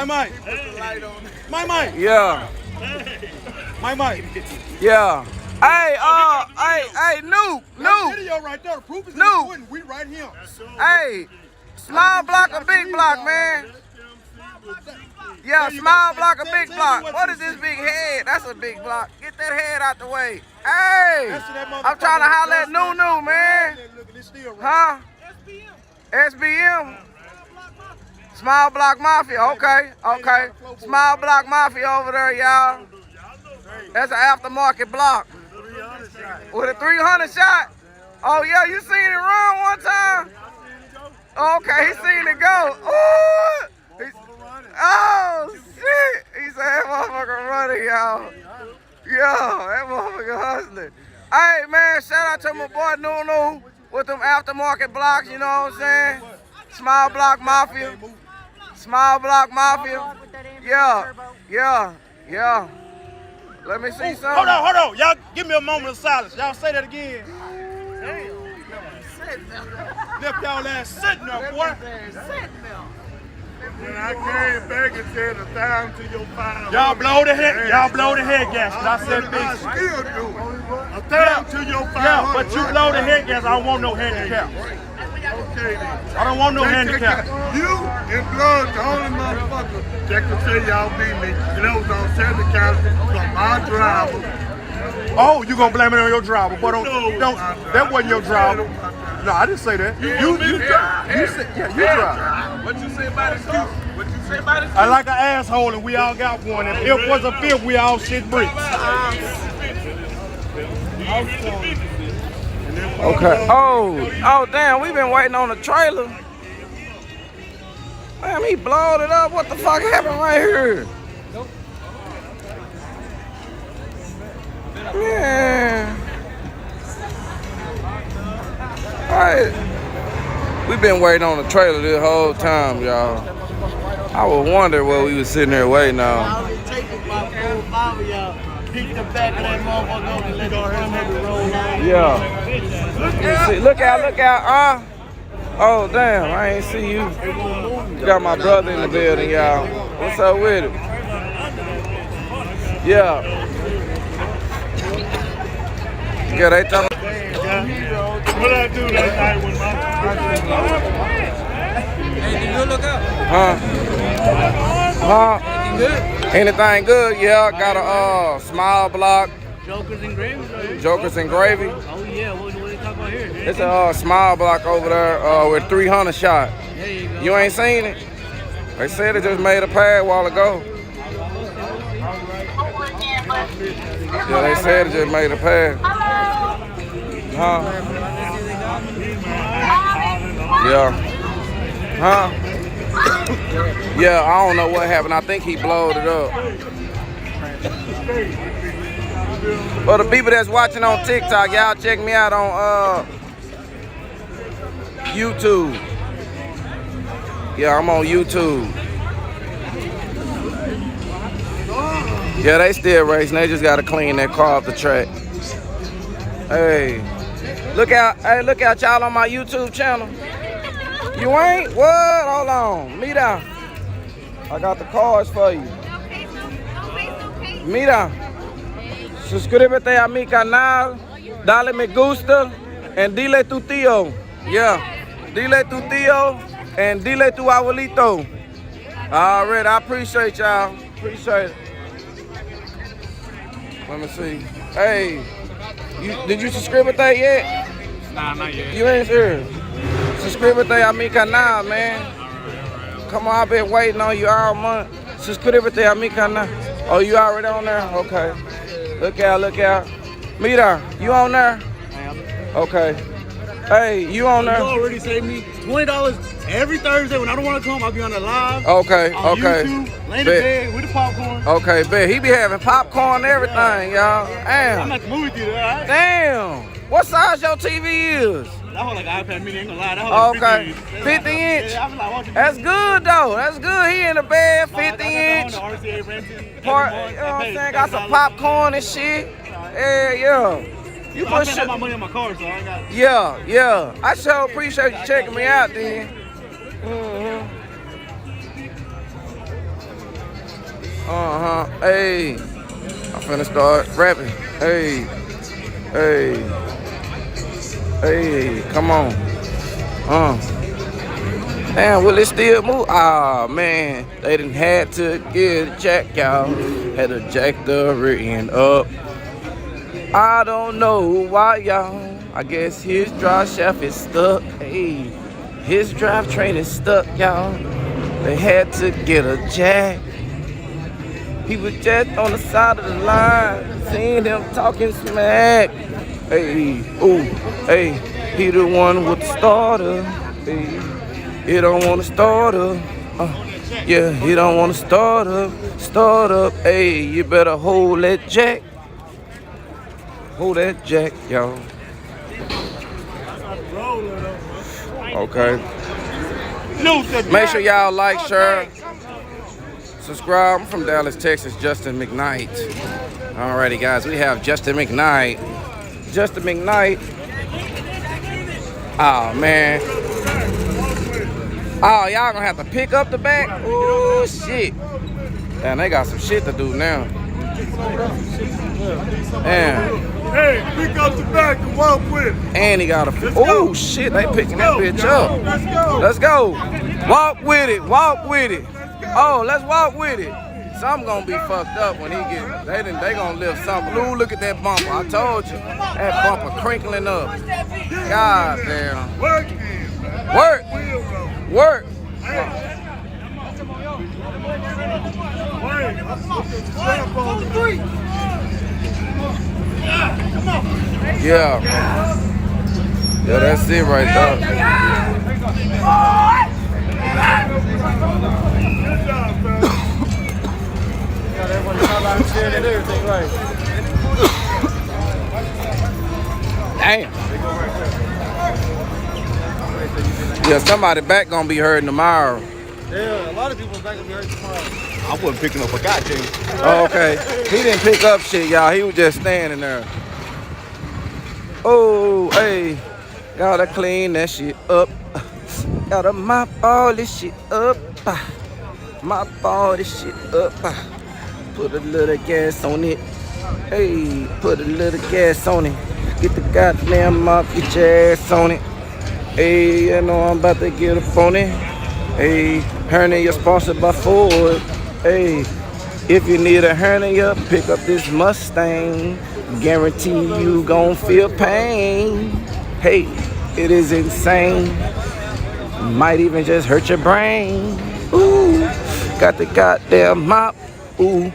Mike. Mike. Yeah. Mike. Yeah. Hey, Nuke. Video right there. The proof is Nuke. in the we right here. Hey, small block or big block, man? Yeah, small block or big block. What is this big head? That's a big block. Get that head out the way. Hey, I'm trying to holler at Nunu, man. Huh? SBM. Small block mafia. Okay. Small block mafia over there, y'all. That's an aftermarket block. With a 300 shot. Oh yeah, you seen it run one time? Okay, he seen it go. Ooh. Oh shit! He said that motherfucker running, y'all. Yo, that motherfucker hustling. Hey man, shout out to my boy Nunu with them aftermarket blocks, you know what I'm saying? Small block mafia. Small block mafia. Yeah. Let me see something. Hold on. Y'all give me a moment of silence. Y'all say that again. Left y'all ass sitting there, boy. When I came back and said 1,000 to your 500. Y'all blow the head gas. I said big. I still do it. 1,000 to your 500. Yeah, but you blow the head gas. I don't want no handicap. Okay then. I don't want no handicap. You and Blood, the only motherfucker that can say y'all beat me. And that was on 70 count from my driver. Oh, you gonna blame it on your driver? But don't. That wasn't your driver. No, I didn't say that. You drive. You drive. What you say about his excuse? What you say about his I like an asshole and we all got one. If it was a fifth, we all shit bricks. Okay. Oh, damn, we been waiting on the trailer. Damn, he blowed it up. What the fuck happened right here? Man. Alright. We've been waiting on the trailer this whole time, y'all. I would wonder what we was sitting there waiting on. I was taking my full power, y'all. Pick the back of that motherfucker up and let the front roll out. Yeah. Look out. Oh, damn, I ain't see you. Got my brother in the building, y'all. What's up with it? Yeah, they tell me. What I do that night when my Hey, did you look up? Huh? Anything good? Yeah, got a small block. Jokers and gravy right here. Jokers and gravy. Oh yeah, what are you talking about here? It's a small block over there with 300 shot. There you go. You ain't seen it? They said it just made a pad a while ago. Yeah, they said it just made a pad. Huh? Yeah. Huh? Yeah, I don't know what happened. I think he blowed it up. For the people that's watching on TikTok, y'all check me out on YouTube. Yeah, I'm on YouTube. Yeah, they still racing. They just gotta clean that car off the track. Hey, look out y'all on my YouTube channel. You ain't? What? Hold on. Mira. I got the cards for you. Mira. Suscríbete a mi canal. Dale me gusta. And dile tu tío. Yeah. Dile tu tío. And dile tu abuelito. All right. I appreciate y'all. Appreciate it. Let me see. Hey. Did you subscribe with that yet? Nah, not yet. You ain't sure? Suscríbete a mi canal, man. Come on, I've been waiting on you all month. Suscríbete a mi canal. Oh, you already on there? Okay. Look out. Mira, you on there? Okay. Hey, you on there? You already saved me $20 every Thursday when I don't want to come. I'll be on the live. Okay. On YouTube, lay in the bed with the popcorn. Okay, bet. He be having popcorn and everything, y'all. Damn. I'm at the movie theater, all right? Damn. What size your TV is? That whole like iPad mini, ain't gonna lie. That whole Okay. 50 50 inch. Yeah, I was like watching That's good though. That's good. He in the bed, 50 inch. Part, you know what I'm saying? Got some popcorn and shit. Yeah. You I put spent all my money on my car, so I ain't got. Yeah. I sure appreciate you checking me out then. Hey, I'm finna start rapping. Hey, hey, hey, come on. Damn, will it still move? Ah, man, they done had to get a jack, y'all. Had to jack the rear end up. I don't know why, y'all. I guess his drive shaft is stuck. Hey, his drivetrain is stuck, y'all. They had to get a jack. He was just on the side of the line, seeing them talking smack. Hey, ooh, hey, he the one with the starter. Hey, he don't want to start up. Yeah, he don't want to start up. Start up. Hey, you better hold that jack. Hold that jack, y'all. Okay. Make sure y'all like, share, subscribe. I'm from Dallas, Texas, Justin McKnight. Alrighty, guys, we have Justin McKnight. Justin McKnight. Oh, man. Oh, y'all gonna have to pick up the back? Ooh, shit. Damn, they got some shit to do now. Damn. Hey, pick up the back and walk with it. And he got a. Oh shit, they picking that bitch up. Let's go. Walk with it. Walk with it. Oh, let's walk with it. Something gonna be fucked up when he get. They gonna lift something. Ooh, look at that bumper. I told you. That bumper crinkling up. God damn. Work. Work. Yeah. Yeah, that's it right there. Damn. Yeah, somebody back gonna be hurting tomorrow. Yeah, a lot of people's back gonna be hurt tomorrow. I wasn't picking up a goddamn. Oh, okay. He didn't pick up shit, y'all. He was just standing there. Oh, hey. Gotta clean that shit up. Gotta mop all this shit up. Mop all this shit up. Put a little gas on it. Hey, put a little gas on it. Get the goddamn mop, get your ass on it. Hey, you know I'm about to get up on it. Hey, hernia sponsored by Ford. Hey, if you need a hernia, pick up this Mustang. Guarantee you gon' feel pain. Hey, it is insane. Might even just hurt your brain. Ooh, got the goddamn mop. Ooh.